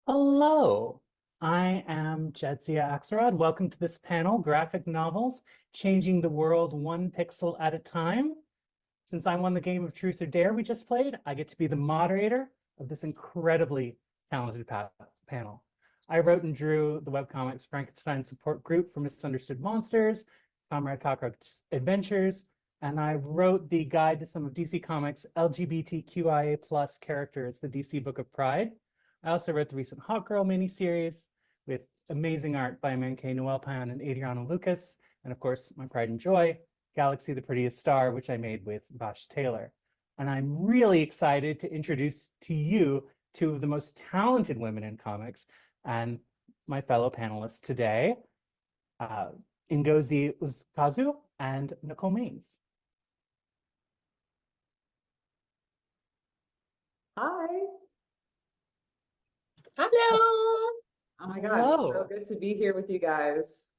Hello, I am Jadzia Axelrod. Welcome to this panel, Graphic Novels, Changing the World One Pixel at a Time. Since I won the game of Truth or Dare we just played, I get to be the moderator of this incredibly talented panel. I wrote and drew the webcomics Frankenstein Support Group for Misunderstood Monsters, Comrade Cockroach Adventures, and I wrote the guide to some of DC Comics' LGBTQIA+ characters, the DC Book of Pride. I also wrote the recent Hot Girl miniseries with amazing art by Mankay Noel Pan and Adriana Lucas, and of course, my pride and joy, Galaxy the Prettiest Star, which I made with Vash Taylor. And I'm really excited to introduce to you two of the most talented women in comics and my fellow panelists today, Ngozi Ukazu and Nicole Maines. Hi. Hello. Oh my God, it's so good to be here with you guys.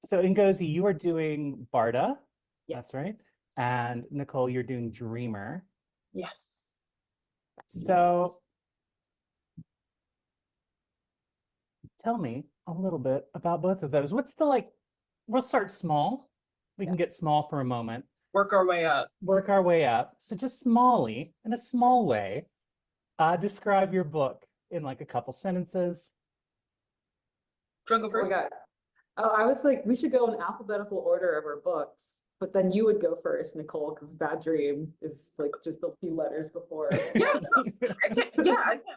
So Ngozi, you are doing Barda. Yes. That's right. And Nicole, you're doing Dreamer. Yes. So tell me a little bit about both of those. What's the we'll start small. We can get small for a moment. Work our way up. Work our way up. So just smallly, in a small way, describe your book in like a couple sentences. Do you want to go first? Oh my God. Oh, I was like, we should go in alphabetical order of our books, but then you would go first, Nicole, because Bad Dream is like just a few letters before. Yeah, I can.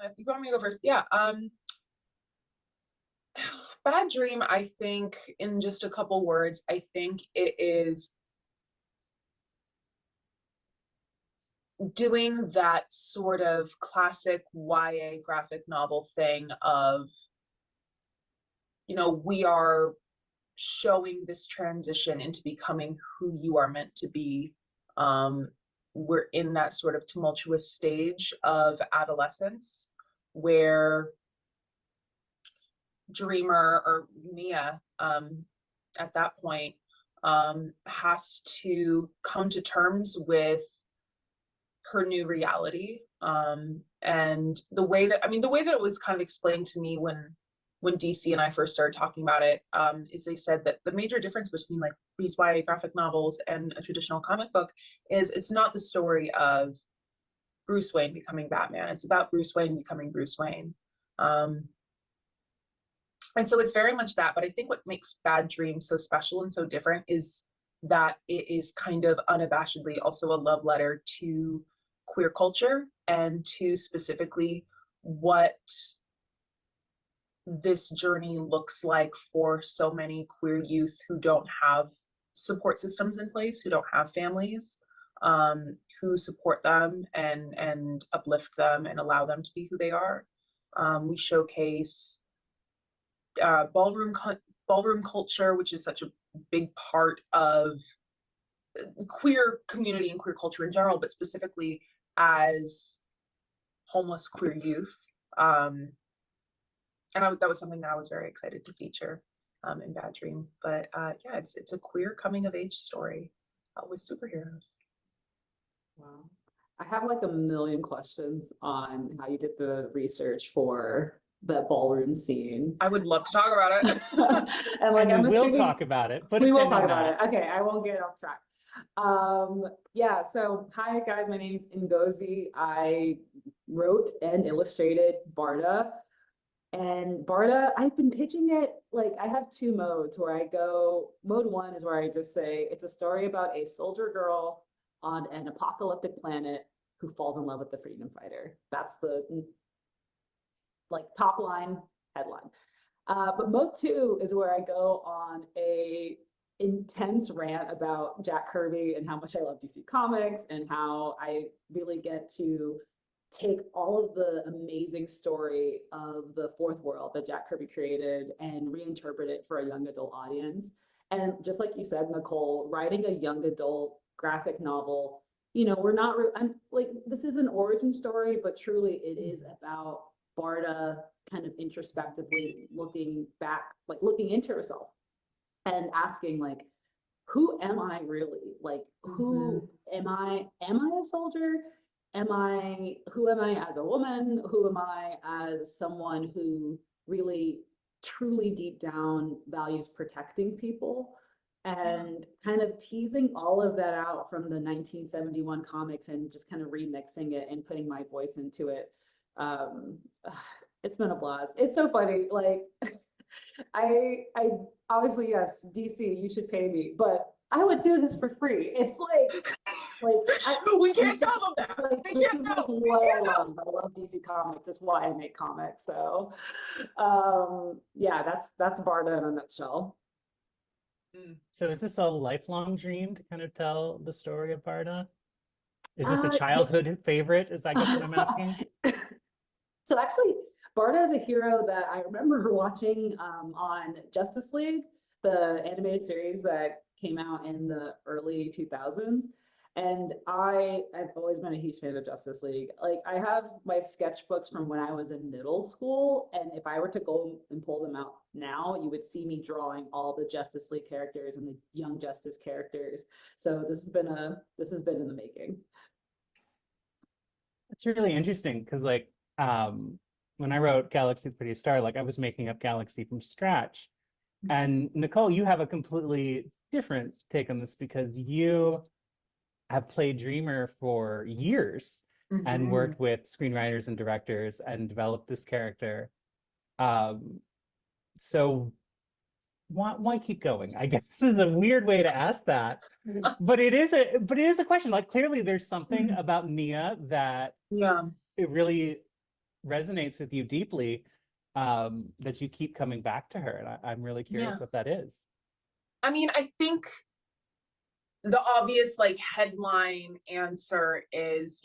If you want me to go first. Yeah. Bad Dream, I think, in just a couple words, I think it is doing that sort of classic YA graphic novel thing of, we are showing this transition into becoming who you are meant to be. We're in that sort of tumultuous stage of adolescence where Dreamer, or Mia, at that point, has to come to terms with her new reality. And the way that it was kind of explained to me when DC and I first started talking about it, is they said that the major difference between like these YA graphic novels and a traditional comic book is it's not the story of Bruce Wayne becoming Batman. It's about Bruce Wayne becoming Bruce Wayne. And so it's very much that, but I think what makes Bad Dream so special and so different is that it is kind of unabashedly also a love letter to queer culture and to specifically what this journey looks like for so many queer youth who don't have support systems in place, who don't have families, who support them and uplift them and allow them to be who they are. We showcase ballroom culture, which is such a big part of queer community and queer culture in general, but specifically as homeless queer youth. And that was something that I was very excited to feature in Bad Dream. But yeah, it's a queer coming of age story with superheroes. Wow. I have like a million questions on how you did the research for the ballroom scene. I would love to talk about it. And we will talk about it. We will talk about it. Okay, I won't get off track. Yeah, so hi guys, my name is Ngozi. I wrote and illustrated Barda. And Barda, I've been pitching it, like I have two modes where I go, mode one is where I just say, it's a story about a soldier girl on an apocalyptic planet who falls in love with the freedom fighter. That's the like top line headline. But mode two is where I go on a intense rant about Jack Kirby and how much I love DC Comics and how I really get to take all of the amazing story of the fourth world that Jack Kirby created and reinterpret it for a young adult audience. And just like you said, Nicole, writing a young adult graphic novel, we're not, I'm like, this is an origin story, but truly it is about Barda kind of introspectively looking back, like looking into herself and asking like, who am I really? Like, who am I? Am I a soldier? who am I as a woman? Who am I as someone who really truly deep down values protecting people? And kind of teasing all of that out from the 1971 comics and just kind of remixing it and putting my voice into it. Um, it's been a blast. It's so funny. Like, I obviously, yes, DC, you should pay me, but I would do this for free. It's We can't tell them that. like, They this can't is know. like what I love. I love DC Comics. That's why I make comics. So, yeah, that's Barda in a nutshell. So is this a lifelong dream to kind of tell the story of Barda? Is this a Yeah. childhood favorite, is I guess what I'm asking? So actually, Barda is a hero that I remember her watching on Justice League, the animated series that came out in the early 2000s. And I've always been a huge fan of Justice League. Like, I have my sketchbooks from when I was in middle school, and if I were to go and pull them out now, you would see me drawing all the Justice League characters and the Young Justice characters. So this has been in the making. It's really interesting because like when I wrote Galaxy the Prettiest Star, like I was making up Galaxy from scratch. And Nicole, you have a completely different take on this because you have played Dreamer for years and worked with screenwriters and directors and developed this character. So why keep going? I guess is a weird way to ask that. But it is a question. Like clearly there's something about Nia that it really resonates with you deeply, that you keep coming back to her. And I'm really curious what that is. I mean, I think the obvious like headline answer is,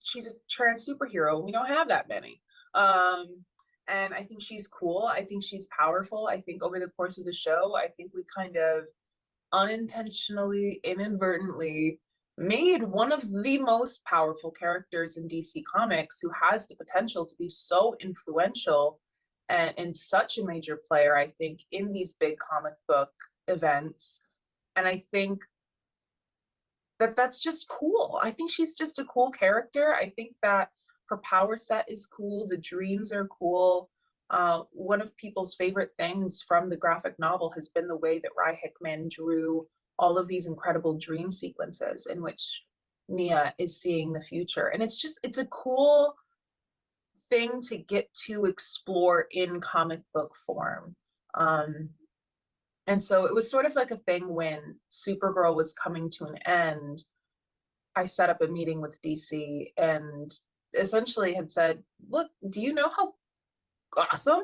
she's a trans superhero. We don't have that many. And I think she's cool. I think she's powerful. I think over the course of the show, I think we kind of unintentionally, inadvertently made one of the most powerful characters in DC Comics who has the potential to be so influential and such a major player, I think, in these big comic book events. And I think that's just cool. I think she's just a cool character. I think that her power set is cool. The dreams are cool. One of people's favorite things from the graphic novel has been the way that Rai Hickman drew all of these incredible dream sequences in which Nia is seeing the future. And it's a cool thing to get to explore in comic book form. And so it was sort of like a thing when Supergirl was coming to an end. I set up a meeting with DC and essentially had said, look, do you know how awesome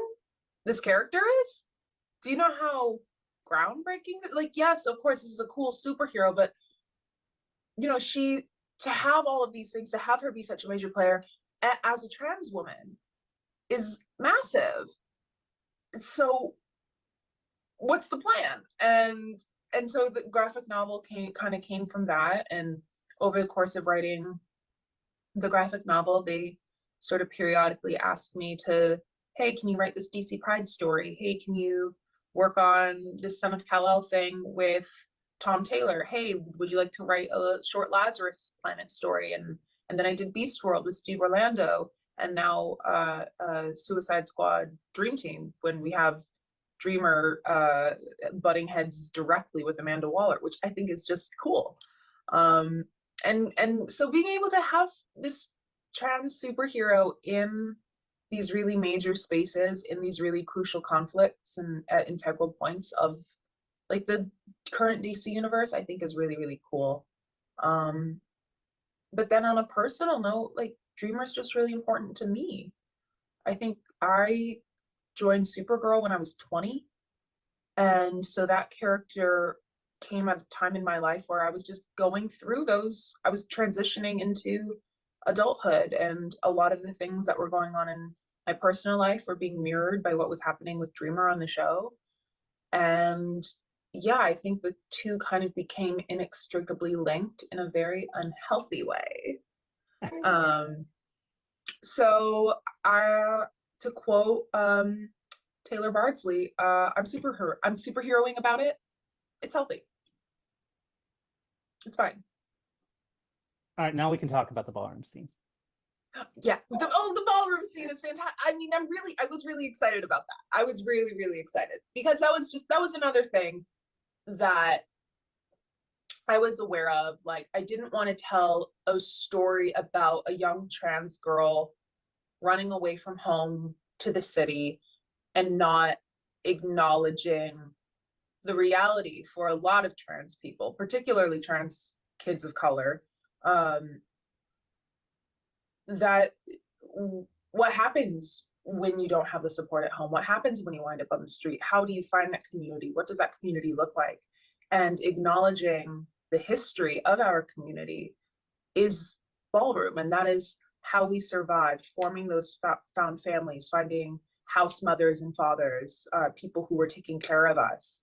this character is? Do you know how groundbreaking? Like, yes, of course, this is a cool superhero, but to have all of these things, to have her be such a major player as a trans woman is massive. So what's the plan? And so the graphic novel came from that. And over the course of writing the graphic novel, they sort of periodically asked me to, hey, can you write this DC Pride story? Hey, can you work on this Son of Kal-El thing with Tom Taylor? Hey, would you like to write a short Lazarus Planet story? And then I did Beast World with Steve Orlando, and now Suicide Squad Dream Team, when we have Dreamer butting heads directly with Amanda Waller, which I think is just cool. And so being able to have this trans superhero in these really major spaces, in these really crucial conflicts and at integral points of like the current DC universe, I think is really, really cool. But then on a personal note, like Dreamer's just really important to me. I think I joined Supergirl when I was 20. And so that character came at a time in my life where I was just going through I was transitioning into adulthood, and a lot of the things that were going on in my personal life were being mirrored by what was happening with Dreamer on the show. And yeah, I think the two kind of became inextricably linked in a very unhealthy way. So to quote Taylor Bardsley, I'm superheroing about it. It's healthy. It's fine. All right, now we can talk about the ballroom scene. Yeah, the ballroom scene is fantastic. I mean, I was really excited about that. I was really, really excited because that was another thing that I was aware of. Like, I didn't want to tell a story about a young trans girl running away from home to the city and not acknowledging the reality for a lot of trans people, particularly trans kids of color, that what happens when you don't have the support at home? What happens when you wind up on the street? How do you find that community? What does that community look like? And acknowledging the history of our community is ballroom, and that is how we survived, forming those found families, finding house mothers and fathers, people who were taking care of us.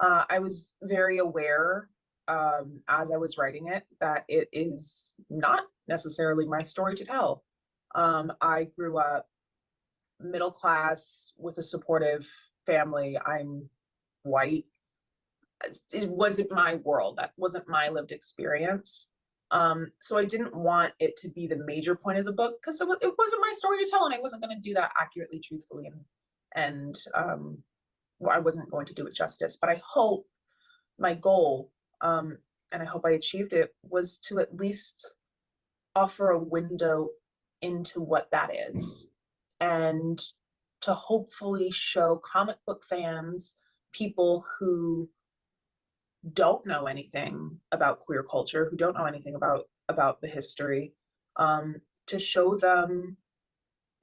I was very aware as I was writing it that it is not necessarily my story to tell. I grew up middle class with a supportive family. I'm white. It wasn't my world. That wasn't my lived experience. So I didn't want it to be the major point of the book because it wasn't my story to tell, and I wasn't going to do that accurately, truthfully, and I wasn't going to do it justice. But I hope my goal, and I hope I achieved it, was to at least offer a window into what that is, and to hopefully show comic book fans, people who don't know anything about queer culture, who don't know anything about the history, to show them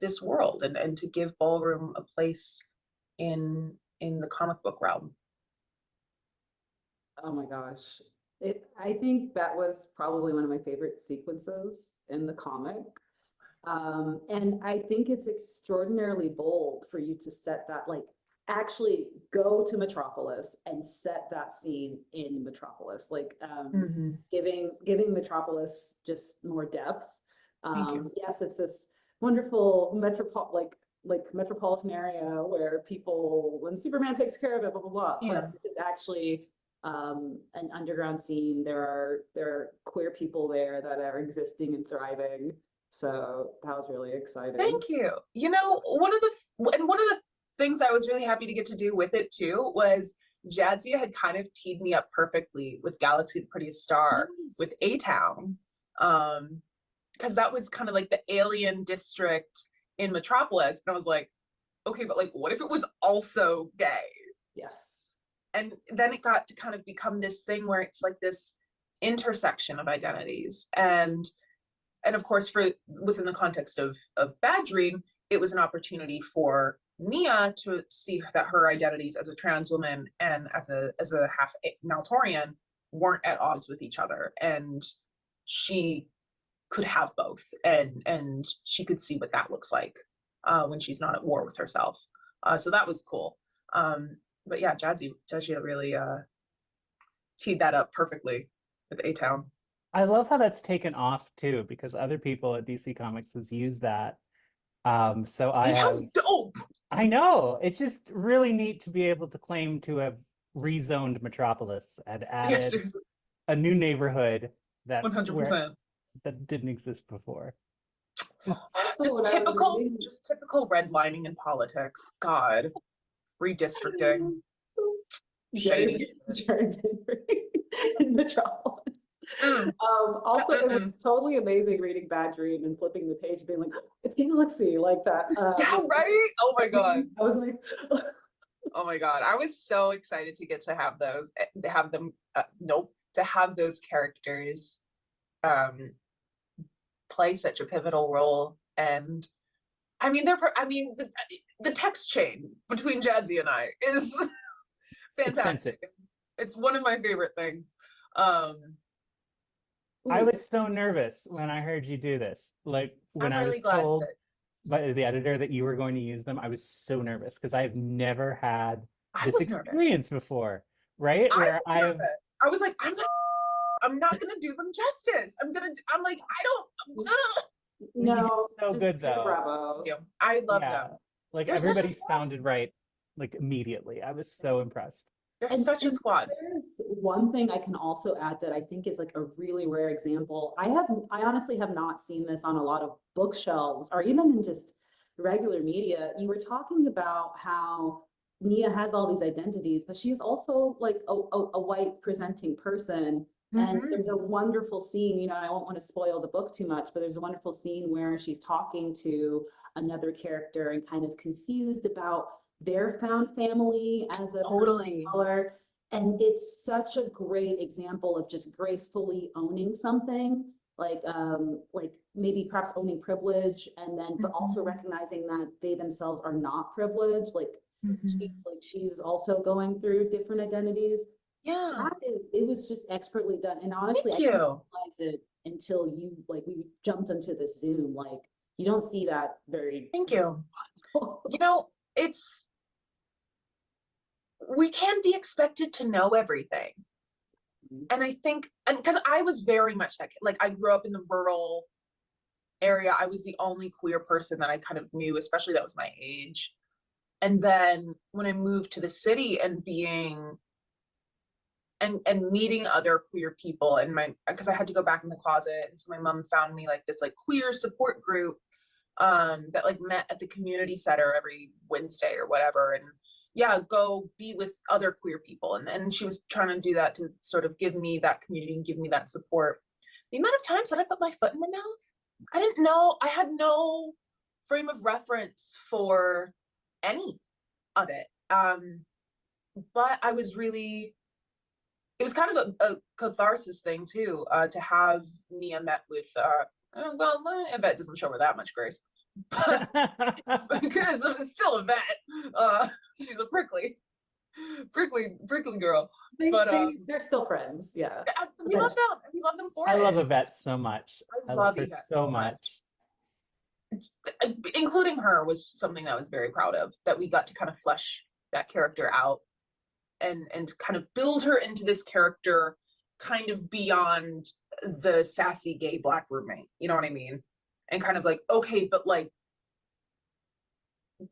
this world, and to give ballroom a place in the comic book realm. Oh my gosh. I think that was probably one of my favorite sequences in the comic. And I think it's extraordinarily bold for you to set that, like, actually go to Metropolis and set that scene in Metropolis, like giving Metropolis just more depth. Thank you. Yes, it's this wonderful metropolitan area where people, when Superman takes care of it, blah blah blah. Yeah. But this is actually an underground scene. There are queer people there that are existing and thriving. So that was really exciting. Thank you. You know, one of the things I was really happy to get to do with it too was Jadzia had kind of teed me up perfectly with Galaxy the Prettiest Star, with A-Town, because that was kind of like the alien district in Metropolis, and I was like, okay, but like, what if it was also gay? Yes. And then it got to kind of become this thing where it's like this intersection of identities, and of course, within the context of Bad Dream, it was an opportunity for Nia to see that her identities as a trans woman and as a half Maltorian weren't at odds with each other, and she could have both, and she could see what that looks like when she's not at war with herself. So that was cool. But yeah, Jadzia really teed that up perfectly with A-Town. I love how that's taken off too, because other people at DC Comics has used that. So A-Town's dope. I know, it's just really neat to be able to claim to have rezoned Metropolis and added a new neighborhood that 100%. that didn't exist before. Just typical redlining in politics. God, redistricting. Shady. In Metropolis. Also, it was totally amazing reading Bad Dream and flipping the page and being like, it's Galaxy, like that. Yeah, right? Oh my God. I was like, oh my God. I was so excited to get to have those, to have them, to have those characters play such a pivotal role. And I mean, the text chain between Jadzia and I is fantastic. Extensive. It's one of my favorite things. I was so nervous when I heard you do this. Like when I was told by the editor that you were going to use them, I was so nervous because I've never had this experience before, right? Where I was like, I'm not gonna do them justice. I'm like, no, so good though. Bravo. I love them. Like everybody sounded right, like immediately. I was so impressed. They're And such a squad. there's one thing I can also add that I think is like a really rare example. I honestly have not seen this on a lot of bookshelves or even in just regular media. You were talking about how Nia has all these identities, but she's also like a white presenting person. And Mhm. there's a wonderful scene, you know, I won't want to spoil the book too much, but there's a wonderful scene where she's talking to another character and kind of confused about their found family as a person of Totally. color. And it's such a great example of just gracefully owning something, like maybe perhaps owning privilege, and then but also Mhm. recognizing that they themselves are not privileged. Mhm. She's also going through different identities. Yeah. It was just expertly done. And honestly, I Thank didn't you. realize it until we jumped into this Zoom. Like you don't see that very Thank you. You know, it's we can't be expected to know everything. And I think, and because I was very much like I grew up in the rural area, I was the only queer person that I kind of knew, especially that was my age. And then when I moved to the city and being and meeting other queer people, and my because I had to go back in the closet, and so my mom found me like this like queer support group that like met at the community center every Wednesday or whatever, and yeah, go be with other queer people, and she was trying to do that to sort of give me that community and give me that support. The amount of times that I put my foot in my mouth, I didn't know, I had no frame of reference for any of it. But I was really, it was kind of a catharsis thing too, to have Nia met with well, I bet it doesn't show her that much grace, but because I'm still a vet. She's a prickly girl. But they're still friends. Yeah. we love them, and we love them for I love it. Yvette so much. I I love love her Yvette so so much. much. Including her was something that I was very proud of, that we got to kind of flesh that character out and kind of build her into this character kind of beyond the sassy gay black roommate, you know what I mean? And kind of like, okay, but like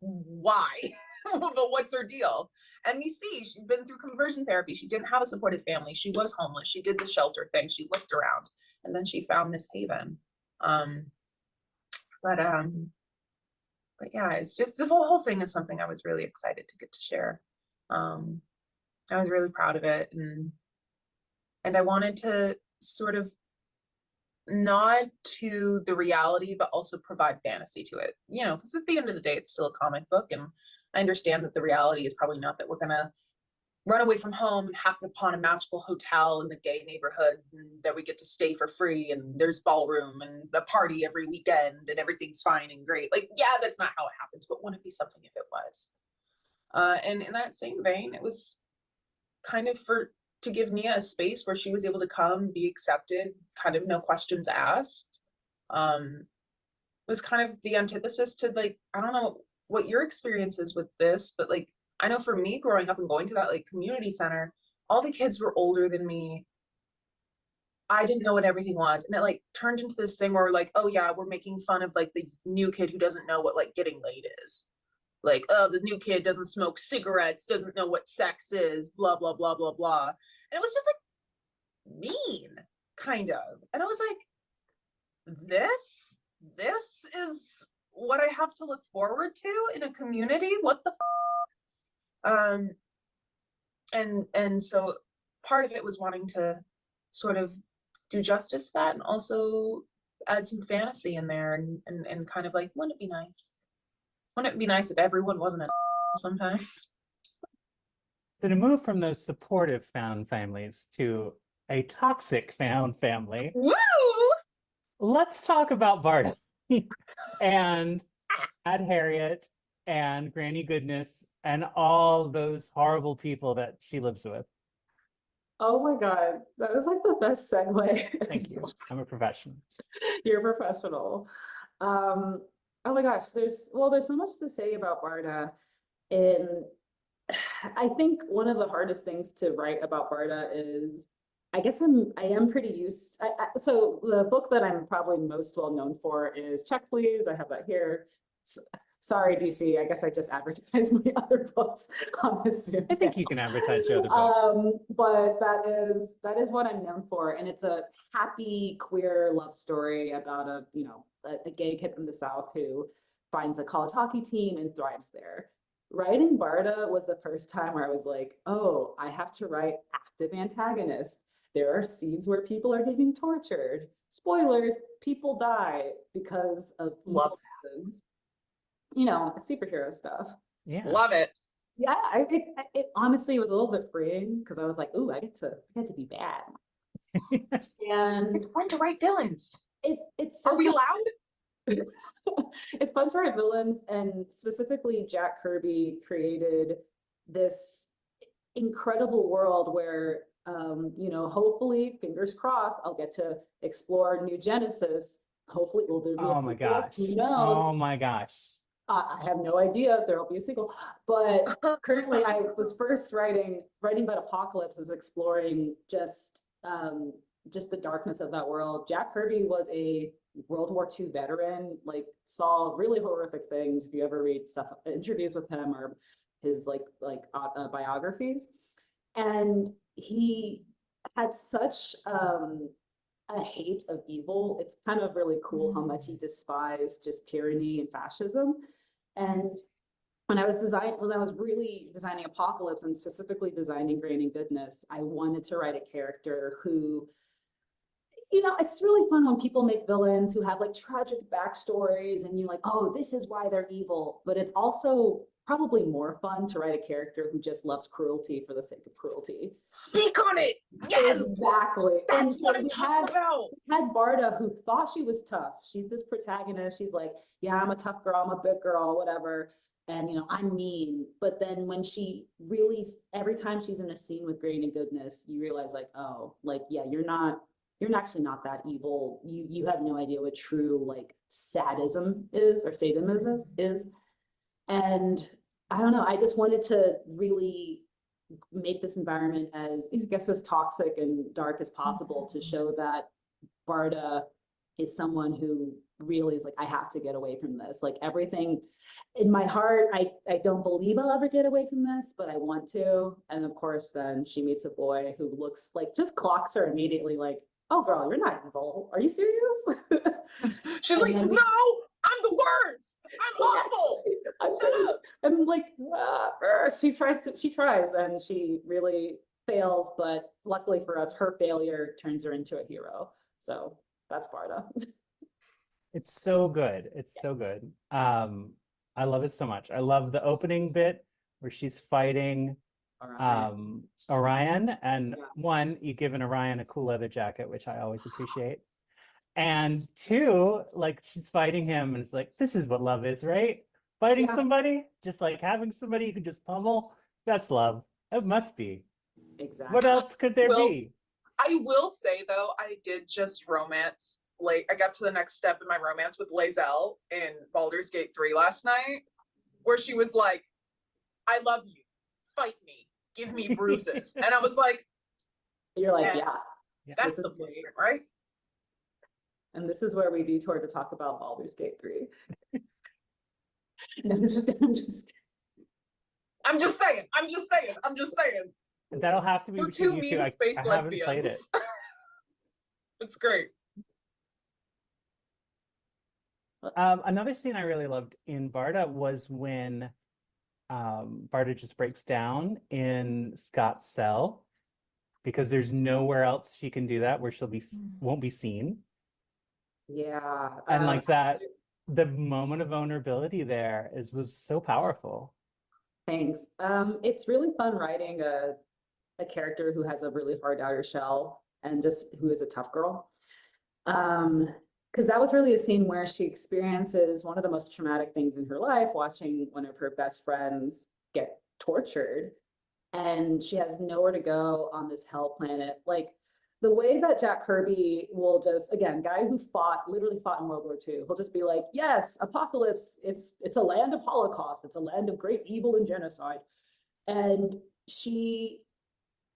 why? But what's her deal? And we see she'd been through conversion therapy, she didn't have a supportive family, she was homeless, she did the shelter thing, she looked around, and then she found this haven. um but um but yeah, it's just the whole thing is something I was really excited to get to share. um I was really proud of it, and I wanted to sort of nod to the reality, but also provide fantasy to it, you know, because at the end of the day, it's still a comic book. And I understand that the reality is probably not that we're going to run away from home and happen upon a magical hotel in the gay neighborhood, and that we get to stay for free, and there's ballroom and a party every weekend and everything's fine and great. Like, yeah, that's not how it happens, but wouldn't it be something if it was? And in that same vein, it was kind of to give Nia a space where she was able to come, be accepted, kind of no questions asked. Was kind of the antithesis to, like, I don't know what your experience is with this, but like I know for me growing up and going to that like community center, all the kids were older than me. I didn't know what everything was. And it like turned into this thing where we're like, oh yeah, we're making fun of like the new kid who doesn't know what like getting laid is. Like, oh, the new kid doesn't smoke cigarettes, doesn't know what sex is, blah, blah, blah, blah, blah. And it was just like mean, kind of. And I was like, this is what I have to look forward to in a community. What the um and so part of it was wanting to sort of do justice to that, and also add some fantasy in there, and kind of like, wouldn't it be nice? Wouldn't it be nice if everyone wasn't a sometimes? So to move from those supportive found families to a toxic found family, Woo! let's talk about Barda and Mad Harriet and Granny Goodness and all those horrible people that she lives with. Oh my God, that was like the best segue. Thank you. I'm a professional. You're a professional. Oh my gosh, there's so much to say about Barda. And I think one of the hardest things to write about Barda is, I guess I am pretty used. So the book that I'm probably most well known for is Check Please. I have that here. Sorry, DC. I guess I just advertised my other books on this Zoom I think you panel. can advertise your other books. But that is what I'm known for, and it's a happy queer love story about a gay kid from the South who finds a college hockey team and thrives there. Writing Barda was the first time where I was like, oh, I have to write active antagonists. There are scenes where people are getting tortured. Spoilers, people die because of Love evil reasons. You know, superhero stuff. Yeah. Love it. Yeah, it honestly was a little bit freeing because I was like, ooh, I get to be bad. And It's fun to write villains. it's so Are we fun. allowed? It's fun to write villains, and specifically Jack Kirby created this incredible world where hopefully, fingers crossed, I'll get to explore New Genesis. Hopefully, will there be a Oh my sequel? gosh. Who knows? Oh my gosh. I have no idea if there will be a sequel, but currently I was first writing about Apocalypse, is exploring just the darkness of that world. Jack Kirby was a World War II veteran, like saw really horrific things. If you ever read stuff, interviews with him or his biographies, and he had such a hate of evil. It's kind of really cool how much he despised just tyranny and fascism. And when I was really designing Apocalypse and specifically designing Grain and Goodness, I wanted to write a character who, it's really fun when people make villains who have like tragic backstories and you're like, oh, this is why they're evil. But it's also probably more fun to write a character who just loves cruelty for the sake of cruelty. Speak on it. Yes. Exactly. That's and what I'm talking about. We had Barda, who thought she was tough. She's this protagonist. She's like, yeah, I'm a tough girl. I'm a big girl, whatever. And, I'm mean. But then when she really, every time she's in a scene with Grain and Goodness, you realize like, oh, like, yeah, you're actually not that evil. You have no idea what true like sadism is or sadism is. And I don't know, I just wanted to really make this environment as, I guess, as toxic and dark as possible to show that Barda is someone who really is like, I have to get away from this. Like everything in my heart, I don't believe I'll ever get away from this, but I want to. And of course, then she meets a boy who looks like, just clocks her immediately like, oh girl, you're not evil. Are you serious? She's like, no, I'm the worst. I'm awful. Shut up. I'm like, she tries and she really fails, but luckily for us, her failure turns her into a hero. So that's Barda. It's so good. It's so good. I love it so much. I love the opening bit where she's fighting Orion, and one, you've given Orion a cool leather jacket, which I always appreciate. And two, like she's fighting him and it's like, this is what love is, right? Fighting somebody, just like having somebody you can just pummel. That's love. It must be. Exactly. What else could there be? I will say though, I did just romance, like I got to the next step in my romance with Lae'zel in Baldur's Gate 3 last night, where she was like, I love you, fight me, give me bruises. And I was like, you're like, yeah. That's the blueprint, right? And this is where we detour to talk about Baldur's Gate 3. I'm just saying. That'll have to be We're between two you mean two. I space haven't played it. lesbians. It's great. Another scene I really loved in Barda was when Barda just breaks down in Scott's cell because there's nowhere else she can do that where won't be seen. Yeah. And like that, the moment of vulnerability there was so powerful. Thanks. It's really fun writing a character who has a really hard outer shell and just who is a tough girl. Because that was really a scene where she experiences one of the most traumatic things in her life, watching one of her best friends get tortured. And she has nowhere to go on this hell planet. Like the way that Jack Kirby will just, again, guy who literally fought in World War II, he'll just be like, yes, Apocalypse, it's a land of Holocaust. It's a land of great evil and genocide. And she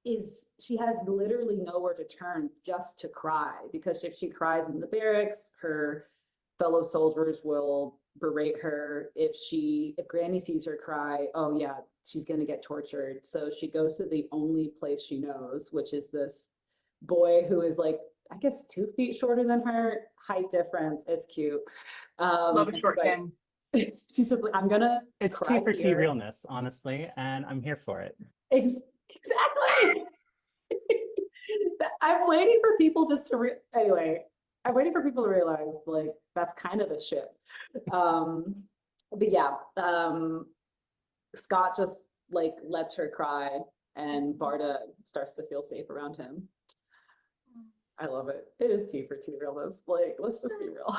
has literally nowhere to turn just to cry, because if she cries in the barracks, her fellow soldiers will berate her if Granny sees her cry. Oh yeah, she's gonna get tortured. So she goes to the only place she knows, which is this boy who is like, I guess 2 feet shorter than her. Height difference. It's cute. Love a and short she's like, king. she's just like, I'm gonna It's cry T for T here. realness, honestly, and I'm here for it. Exactly. I'm waiting for people just to anyway. I'm waiting for people to realize like that's kind of the shit. But yeah, Scott just like lets her cry, and Barda starts to feel safe around him. I love it. It is T for T realness. Like, let's just be real.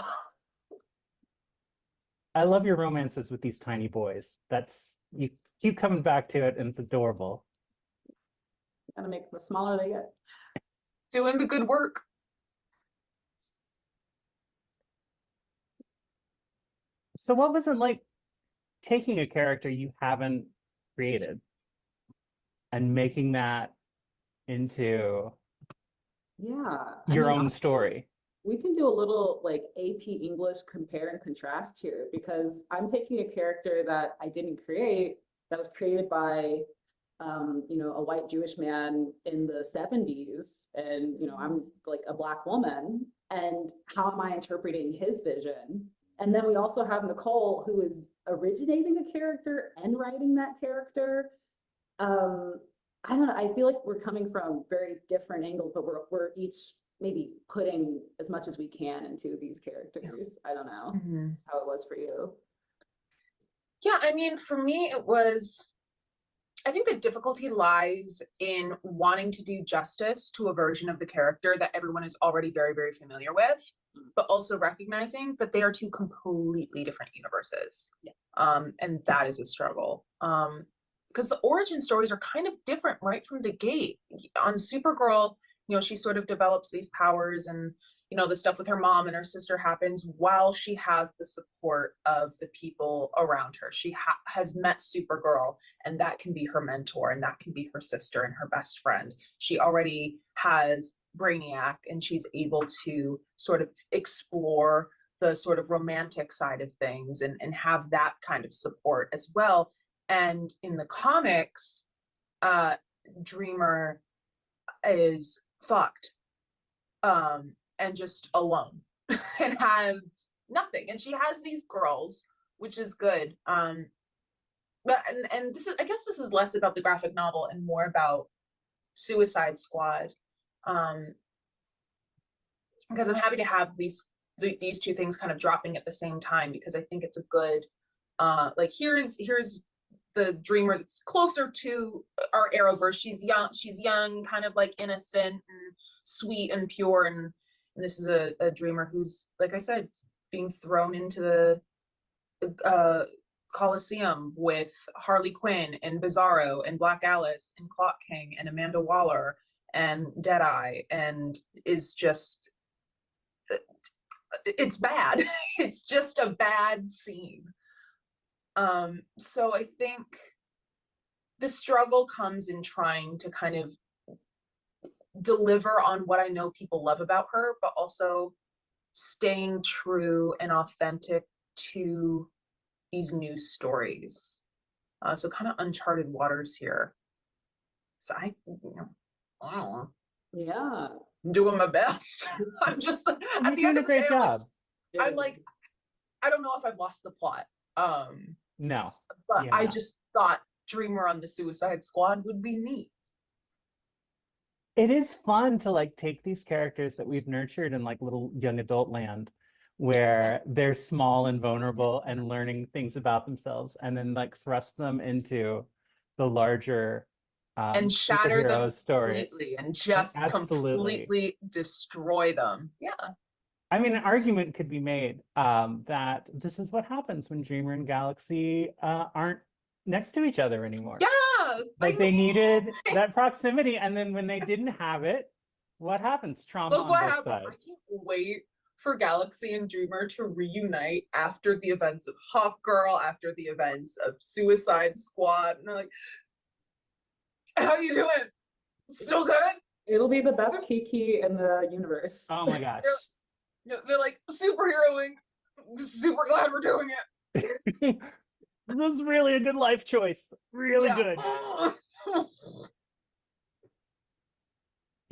I love your romances with these tiny boys. You keep coming back to it, and it's adorable. Gotta make them the smaller they get. Doing the good work. So what was it like taking a character you haven't created and making that into your own story? We can do a little like AP English compare and contrast here, because I'm taking a character that I didn't create, that was created by a white Jewish man in the 70s, and I'm like a Black woman, and how am I interpreting his vision? And then we also have Nicole, who is originating a character and writing that character. I don't know, I feel like we're coming from very different angles, but we're each maybe putting as much as we can into these characters. I don't know how it was for you. Yeah, I mean, for me, I think the difficulty lies in wanting to do justice to a version of the character that everyone is already very, very familiar with, but also recognizing that they are two completely different universes. Yeah. And that is a struggle. Because the origin stories are kind of different right from the gate. On Supergirl, she sort of develops these powers, and the stuff with her mom and her sister happens while she has the support of the people around her. She has met Supergirl, and that can be her mentor, and that can be her sister and her best friend. She already has Brainiac, and she's able to sort of explore the sort of romantic side of things and have that kind of support as well. And in the comics, Dreamer is fucked. And just alone and has nothing, and she has these girls, which is good, but this is, I guess this is less about the graphic novel and more about Suicide Squad, because I'm happy to have these two things kind of dropping at the same time, because I think it's a good like here's the Dreamer that's closer to our Arrowverse. She's young, kind of like innocent and sweet and pure, and this is a Dreamer who's, like I said, being thrown into the Coliseum with Harley Quinn and Bizarro and Black Alice and Clock King and Amanda Waller and Deadeye, and is just, it's bad. It's just a bad scene. So I think the struggle comes in trying to kind of deliver on what I know people love about her, but also staying true and authentic to these new stories. So kind of uncharted waters here. So I don't know. Yeah. I'm doing my best. I'm just You're doing a great job. I'm like, I don't know if I've lost the plot. No. But I just thought Dreamer on the Suicide Squad would be neat. It is fun to like take these characters that we've nurtured in like little young adult land, where they're small and vulnerable and learning things about themselves, and then like thrust them into the larger and shatter them stories. Completely and just completely destroy them. Yeah. I mean, an argument could be made that this is what happens when Dreamer and Galaxy aren't next to each other anymore. Yes. Like they needed that proximity, and then when they didn't have it, what happens? Trauma on both sides. I can't wait for Galaxy and Dreamer to reunite after the events of Hawkgirl, after the events of Suicide Squad. And they're like, how you doing? Still good? It'll be the best Kiki in the universe. Oh my gosh. They're like superheroing super glad we're doing it. This was really a good life choice. Really good.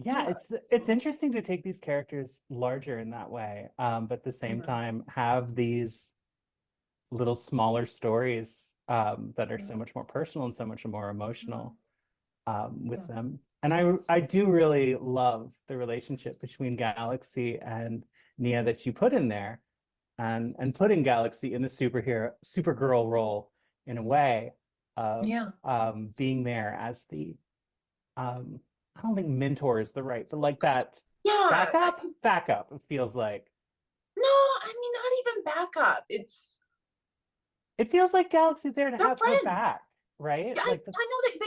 Yeah, it's interesting to take these characters larger in that way, but at the same time have these little smaller stories that are so much more personal and so much more emotional with them. And I do really love the relationship between Galaxy and Nia that you put in there, and putting Galaxy in the Supergirl role in a way of being there as the I don't think mentor is the right, but like that backup, it feels like. No, I mean, not even backup. It feels like Galaxy's there to they're have friends. her back, right? Yeah, Like I know that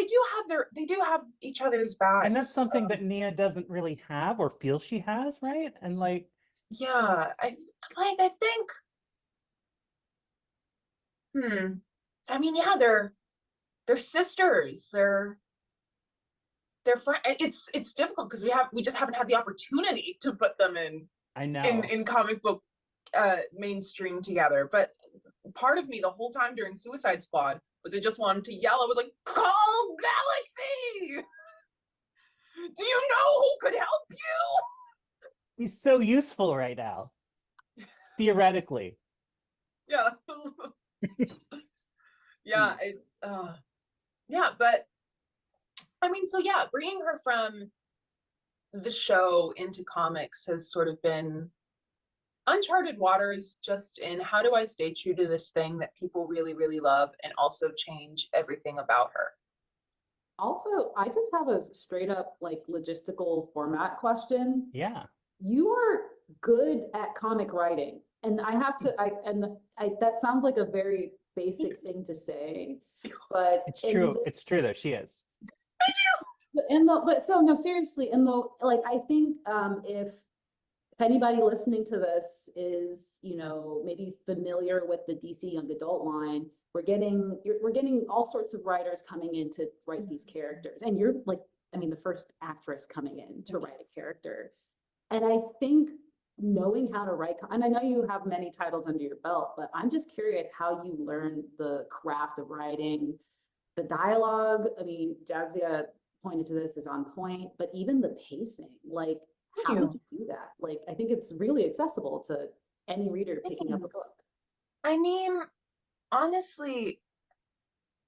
they do have each other's backs. and that's something that Nia doesn't really have or feel she has, right? And like, yeah, I think, I mean, yeah, they're sisters. They're friends. It's difficult because we just haven't had the opportunity to put them I know in comic book mainstream together. But part of me the whole time during Suicide Squad was I just wanted to yell. I was like, call Galaxy! Do you know who could help you? he's so useful right now, theoretically. Yeah. Yeah, it's yeah, but I mean, so yeah, bringing her from the show into comics has sort of been uncharted waters, just in how do I stay true to this thing that people really, really love and also change everything about her. Also, I just have a straight up like logistical format question. Yeah. You are good at comic writing. And I have to, that sounds like a very basic thing to say, but it's true. It's true though. She is. But so no, seriously, like I think if anybody listening to this is, maybe familiar with the DC young adult line, we're getting all sorts of writers coming in to write these characters, and you're like, I mean, the first actress coming in to write a character. And I think knowing how to write, and I know you have many titles under your belt, but I'm just curious how you learned the craft of writing, the dialogue. I mean, Jadzia pointed to this, is on point, but even the pacing, like how did you do that? Like, I think it's really accessible to any reader picking up a book. I mean, honestly,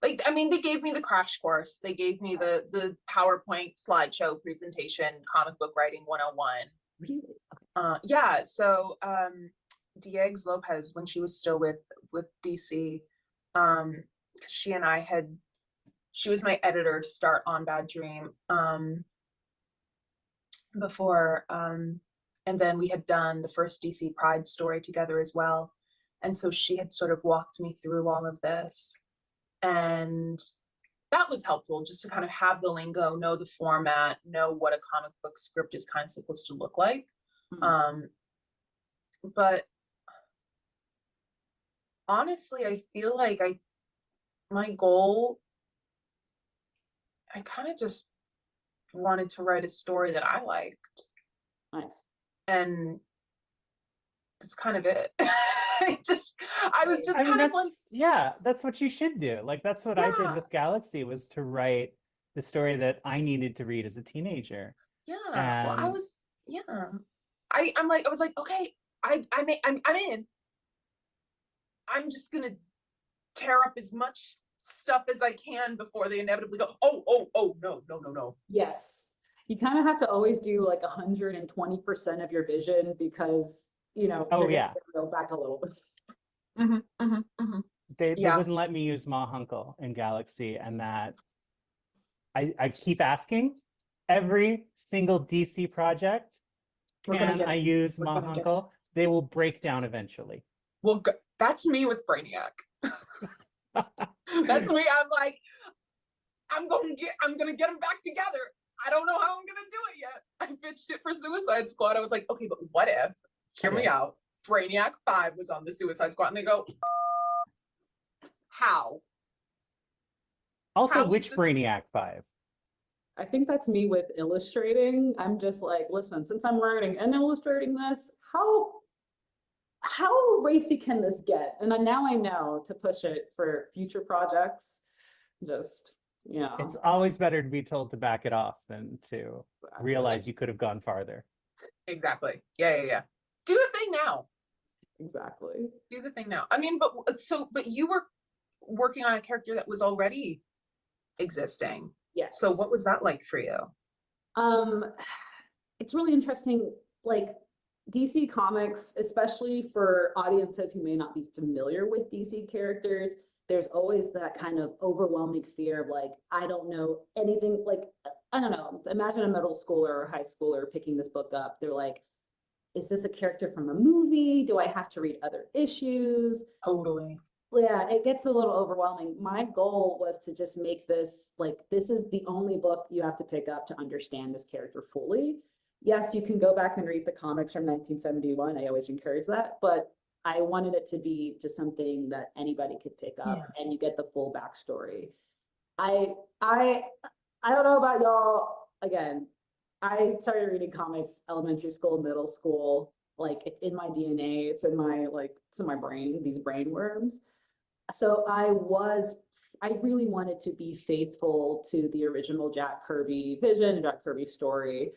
like, I mean, they gave me the crash course. They gave me the PowerPoint slideshow presentation, comic book writing 101. Really? Yeah, so Diegs Lopez, when she was still with DC, she and I she was my editor to start on Bad Dream before, and then we had done the first DC Pride story together as well. And so she had sort of walked me through all of this. And that was helpful, just to kind of have the lingo, know the format, know what a comic book script is kind of supposed to look like. But honestly, I feel like my goal, I kind of just wanted to write a story that I liked. Nice. And that's kind of it. I was just kind of like, yeah, that's what you should do. Like, that's what I did with Galaxy, was to write the story that I needed to read as a teenager. Yeah. And well, I was like, okay, I'm in. I'm just gonna tear up as much stuff as I can before they inevitably go, oh, no. Yes. You kind of have to always do like 120% of your vision, because, oh yeah, go back a little bit. They wouldn't let me use Ma Hunkel in Galaxy, and that I keep asking every single DC project, can I use Ma Hunkel? They will break down eventually. Well, that's me with Brainiac. That's me. I'm like, I'm gonna get them back together. I don't know how I'm gonna do it yet. I pitched it for Suicide Squad. I was like, okay, but what if, hear me out, Brainiac 5 was on the Suicide Squad, and they go, how? Also, which Brainiac 5? I think that's me with illustrating. I'm just like, listen, since I'm writing and illustrating this, how racy can this get? And now I know to push it for future projects. Just, It's always better to be told to back it off than to realize you could have gone farther. Exactly. Yeah. Do the thing now. Exactly. Do the thing now. I mean, but you were working on a character that was already existing. Yes. So what was that like for you? It's really interesting, like DC Comics, especially for audiences who may not be familiar with DC characters, there's always that kind of overwhelming fear of like, I don't know anything, like, I don't know, imagine a middle schooler or high schooler picking this book up. They're like, is this a character from a movie? Do I have to read other issues? Totally. Yeah, it gets a little overwhelming. My goal was to just make this like, this is the only book you have to pick up to understand this character fully. Yes, you can go back and read the comics from 1971. I always encourage that, but I wanted it to be just something that anybody could pick up and you get the full backstory. I don't know about y'all. Again, I started reading comics elementary school, middle school. Like it's in my DNA. It's in my brain. These brain worms. So I really wanted to be faithful to the original Jack Kirby vision, Jack Kirby story.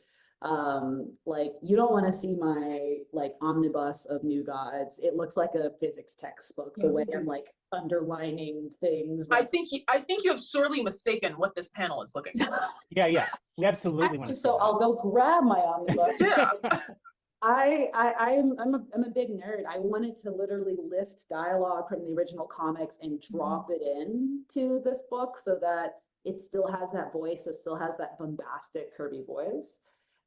Like you don't want to see my like omnibus of New Gods. It looks like a physics textbook, the way I'm like underlining things. I think you have sorely mistaken what this panel is looking for. Yeah. We absolutely Actually, want to see so that. I'll go grab my omnibus. Yeah. I'm a big nerd. I wanted to literally lift dialogue from the original comics and drop it into this book so that it still has that voice, it still has that bombastic Kirby voice.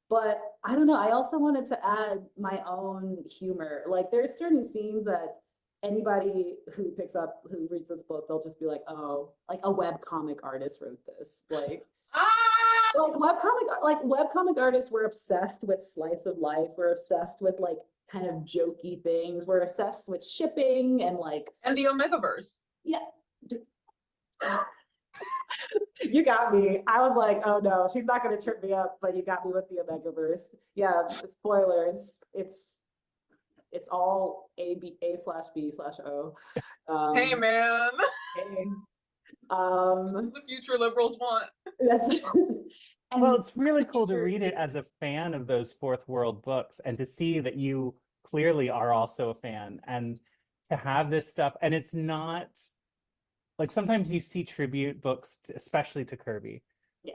But I don't know, I also wanted to add my own humor. Like there's certain scenes that anybody who reads this book, they'll just be like, oh, like a webcomic artist wrote this. Like webcomic artists were obsessed with slice of life. We're obsessed with like kind of jokey things. We're obsessed with shipping and the Omegaverse. Yeah. You got me. I was like, oh no, she's not going to trip me up, but you got me with the Omegaverse. Yeah, spoilers. It's all A/B/O. Hey man. Hey. This is the future liberals want. That's well, it's really cool to read it as a fan of those fourth world books and to see that you clearly are also a fan and to have this stuff. And it's not like sometimes you see tribute books, especially to Kirby,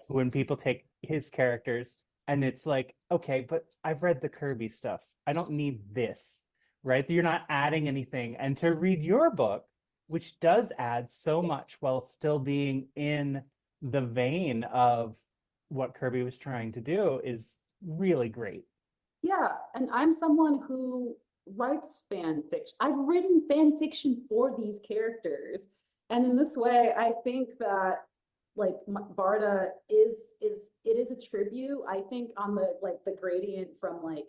when people take his characters and it's like, okay, but I've read the Kirby stuff. I don't need this, right? You're not adding anything. And to read your book, which does add so much while still being in the vein of what Kirby was trying to do, is really great. Yeah, and I'm someone who writes fan fiction. I've written fan fiction for these characters. And in this way, I think that like Barda is a tribute. I think on the gradient from like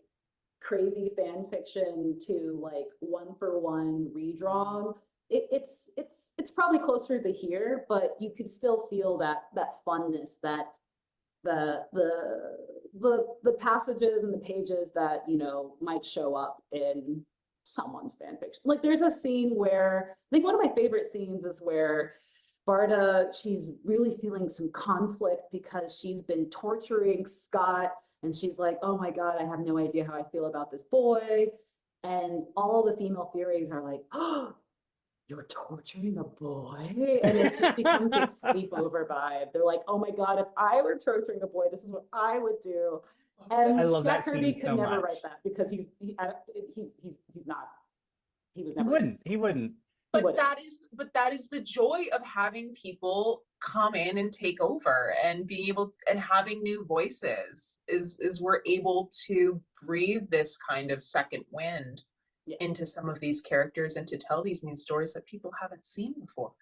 crazy fan fiction to like one-for-one redrawn, it's probably closer to here, but you could still feel that funness, that the passages and the pages that might show up in someone's fan fiction. Like there's a scene where I think one of my favorite scenes is where Barda, she's really feeling some conflict because she's been torturing Scott and she's like, oh my God, I have no idea how I feel about this boy. And all the female Furies are like, oh, you're torturing a boy? And it just becomes a sleepover vibe. They're like, oh my God, if I were torturing a boy, this is what I would do. And I love Jack that Kirby scene could so never much. write that because he's not. He was never. He wouldn't. But that is the joy of having people come in and take over and being able and having new voices is we're able to breathe this kind of second wind into some of these characters and to tell these new stories that people haven't seen before.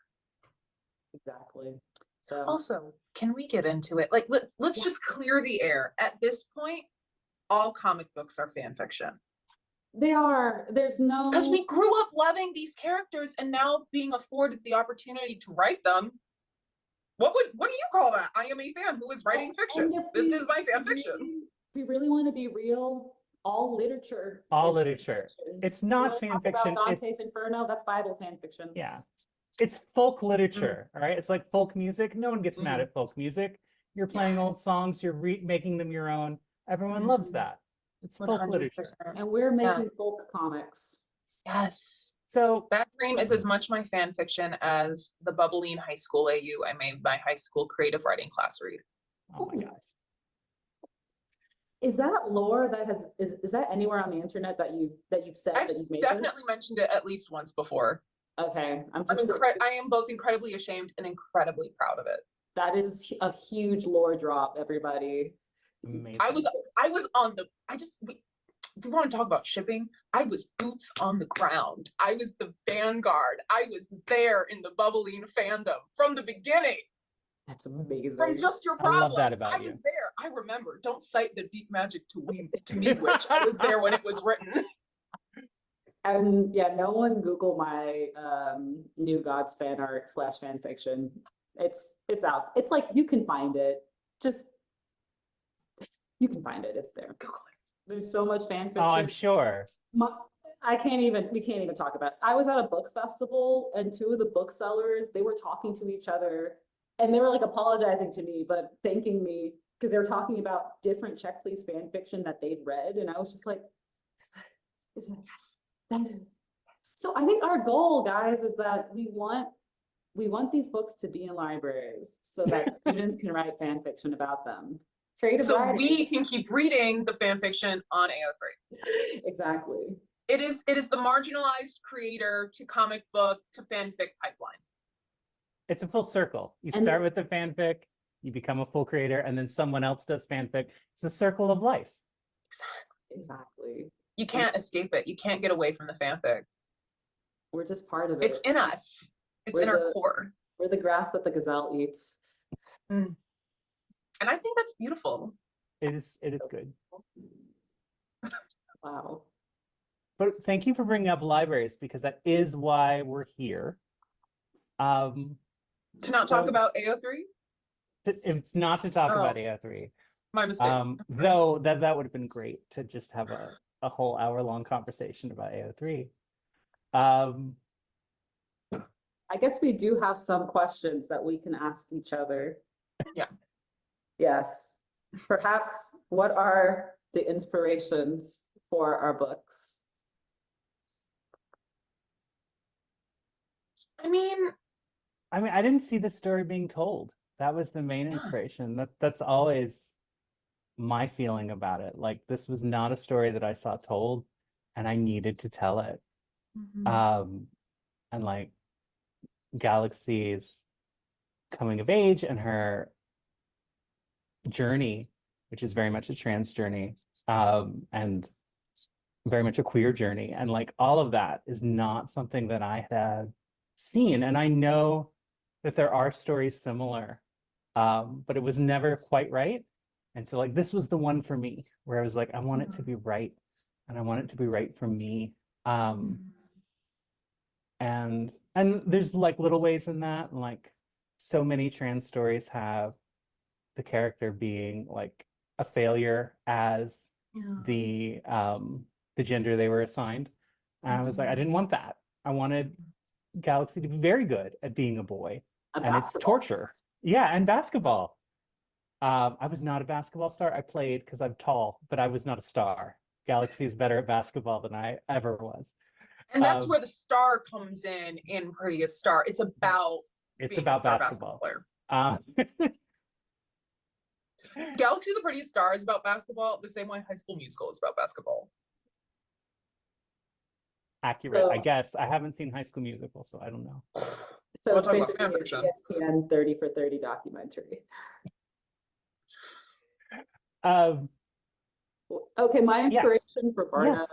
Exactly. So also, can we get into it? Like let's just clear the air. At this point, all comic books are fan fiction. They are. There's no, because we grew up loving these characters and now being afforded the opportunity to write them. What do you call that? I am a fan who is writing fiction. This is my fan fiction. We really want to be real. all literature. All is literature. fiction. It's You not wanna fan talk about fiction. Dante's Inferno, that's Bible fan fiction. Yeah. It's folk literature, all right? It's like folk music. No one gets mad Mhm. at folk music. You're playing old songs, you're making them your own. Everyone loves that. It's folk literature. 100%. And we're Yeah. making folk comics. Yes. So That Dream is as much my fan fiction as the bubbly in high school AU I made my high school creative writing class read. oh my gosh. Is that lore that is that anywhere on the internet that you've said I've that you've made definitely mentioned it at least once before. this? Okay, I am both incredibly ashamed and incredibly proud of it. that is a huge lore drop, everybody. Amazing. I was on the if you want to talk about shipping, I was boots on the ground. I was the vanguard. I was there in the bubbling fandom from the beginning. That's amazing. From Just Your I Problem. love that about I you. was there. I remember. Don't cite the deep magic to me, witch. I was there when it was written. And yeah, no one Google my New Gods fan art / fan fiction. It's out. It's like you can find it. Just you can find it. It's there. There's so much fan fiction. Oh, I'm sure. We can't even talk about it. I was at a book festival and two of the booksellers, they were talking to each other and they were like apologizing to me, but thanking me because they were talking about different Check Please fan fiction that they'd read. And I was just like, yes, that is. So I think our goal, guys, is that we want these books to be in libraries so that students can write fan fiction about them. Creative So writing. we can keep reading the fan fiction on AO3. Exactly. It is the marginalized creator to comic book to fanfic pipeline. It's a full circle. You start with the fanfic, you become a full creator, and then someone else does fanfic. It's the circle of life. Exactly. You can't escape it. You can't get away from the fanfic. We're just part of it. It's in us. It's in our core. We're the grass that the gazelle eats. Mm. And I think that's beautiful. It is good. Wow. But thank you for bringing up libraries because that is why we're here. To not talk about AO3? It's not to talk about AO3. My mistake. Though that would have been great to just have a whole hour-long conversation about AO3. I guess we do have some questions that we can ask each other. Yeah. Yes. Perhaps what are the inspirations for our books? I mean, I didn't see the story being told. That was the main inspiration. That's always my feeling about it. Like, this was not a story that I saw told, and I needed to tell it. And like Galaxy's coming of age and her journey, which is very much a trans journey, and very much a queer journey, and like all of that is not something that I had seen. And I know that there are stories similar, but it was never quite right. And so like this was the one for me where I was like, I want it to be right, and I want it to be right for me. And there's like little ways in that, and like so many trans stories have the character being like a failure as the gender they were assigned. And I was like, I didn't want that. I wanted Galaxy to be very good at being a boy, and it's torture. Yeah, and basketball. I was not a basketball star. I played because I'm tall, but I was not a star. Galaxy is better at basketball than I ever was. And that's where the star comes in Prettiest Star. It's about basketball player. Galaxy the Prettiest Star is about basketball the same way High School Musical is about basketball. Accurate, I guess. I haven't seen High School Musical, so I don't know. So we'll it's talk about basically an ESPN 30 for 30 documentary. Okay, my inspiration for Barda.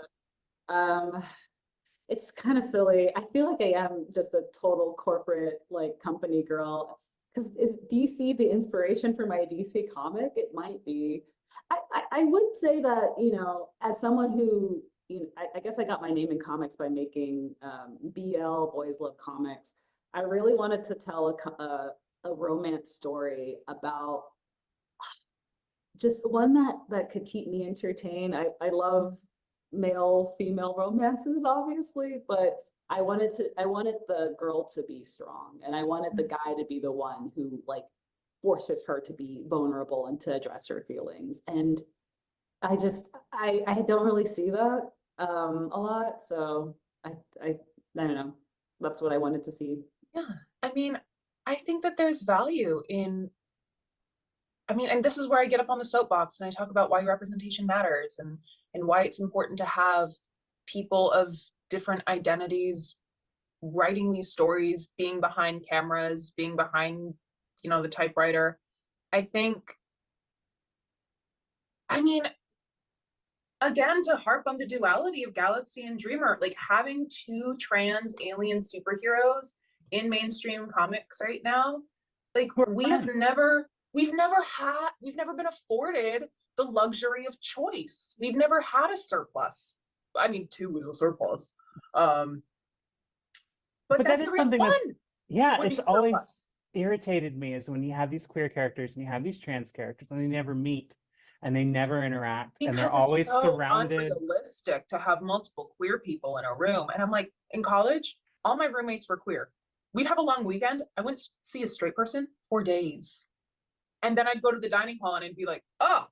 It's kind of silly. I feel like I am just a total corporate like company girl. Because is DC the inspiration for my DC comic? It might be. I would say that, you know, as someone who, you know, I guess I got my name in comics by making BL Boys Love Comics. I really wanted to tell a romance story about just one that could keep me entertained. I love male female romances, obviously, but I wanted the girl to be strong, and I wanted the guy to be the one who like forces her to be vulnerable and to address her feelings. And I don't really see that a lot, so I don't know. That's what I wanted to see. Yeah, I mean, I think that there's value in, I mean, and this is where I get up on the soapbox and I talk about why representation matters and why it's important to have people of different identities writing these stories, being behind cameras, being behind, you know, the typewriter. I think, I mean, again, to harp on the duality of Galaxy and Dreamer, like having two trans alien superheroes in mainstream comics right now, like we've never been afforded the luxury of choice. We've never had a surplus. I mean, two is a surplus. But But that that's is the real something fun. that's, yeah, would it's be always surplus. irritated me is when you have these queer characters and you have these trans characters and they never meet and they never interact and they're Because it's always so surrounded. unrealistic to have multiple queer people in a room. And I'm like, in college, all my roommates were queer. We'd have a long weekend. I wouldn't see a straight person for days. And then I'd go to the dining hall and I'd be like, oh.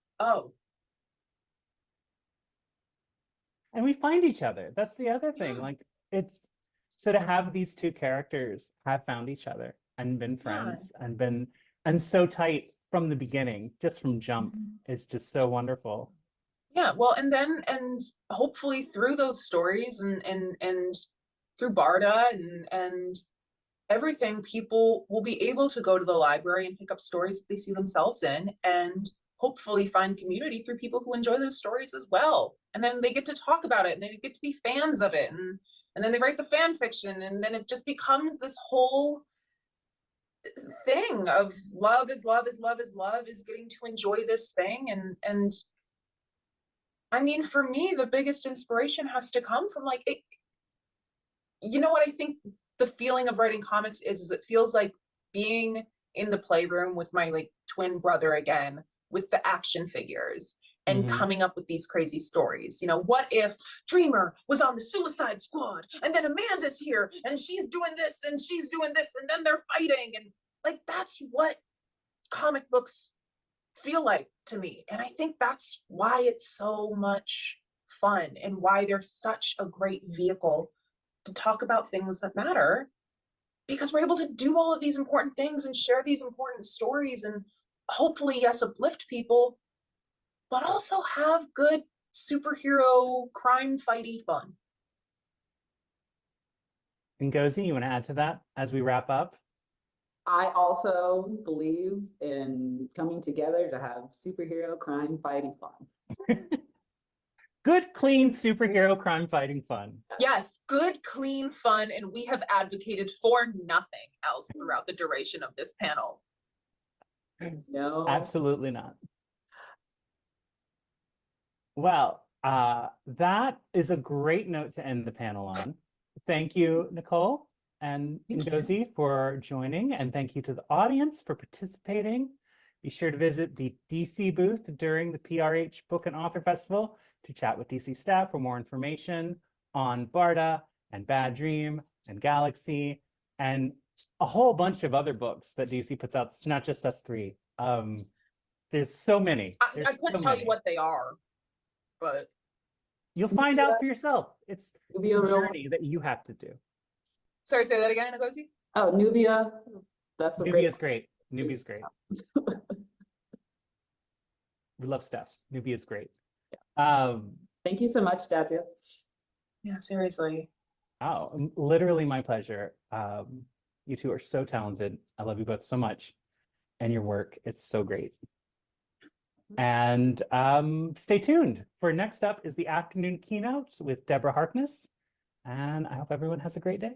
And we find each other. That's the other thing. Yeah. Like it's so to have these two characters have found each other and been Yeah. friends and so tight from the beginning, just from jump, is just so wonderful. Yeah, well, and hopefully through those stories and through Barda and everything, people will be able to go to the library and pick up stories that they see themselves in, and hopefully find community through people who enjoy those stories as well. And then they get to talk about it and they get to be fans of it, and then they write the fan fiction, and then it just becomes this whole thing of love is love is love is love is getting to enjoy this thing. And I mean, for me, the biggest inspiration has to come from like it, you know what I think the feeling of writing comics is it feels like being in the playroom with my like twin brother again, with the action figures and coming up with these crazy stories. You know, what if Dreamer was on the Suicide Squad and then Amanda's here and she's doing this and she's doing this and then they're fighting, and like that's what comic books feel like to me. And I think that's why it's so much fun and why they're such a great vehicle to talk about things that matter, because we're able to do all of these important things and share these important stories and hopefully, yes, uplift people, but also have good superhero crime fighty fun. Ngozi, you want to add to that as we wrap up? I also believe in coming together to have superhero crime fighting fun. Good, clean superhero crime fighting fun. Yes, good, clean fun, and we have advocated for nothing else throughout the duration of this panel. No. Absolutely not. Well, that is a great note to end the panel on. Thank you, Nicole and Ngozi, for joining, and thank you to the audience for participating. Be sure to visit the DC booth during the PRH Book and Author Festival to chat with DC staff for more information on Barda and Bad Dream and Galaxy and a whole bunch of other books that DC puts out. It's not just us three. There's so many. I couldn't tell you what they are, but you'll find out for yourself. It's a Nubia journey that you have to do. sorry, say that again, Ngozi. Oh, Nubia. That's a Nubia's great. Nubia's great. We love Steph. Nubia's great. Thank you so much, Jadzia. Yeah, seriously. Oh, literally my pleasure. You two are so talented. I love you both so much. And your work, it's so great. And stay tuned for next up is the afternoon keynote with Deborah Harkness. And I hope everyone has a great day.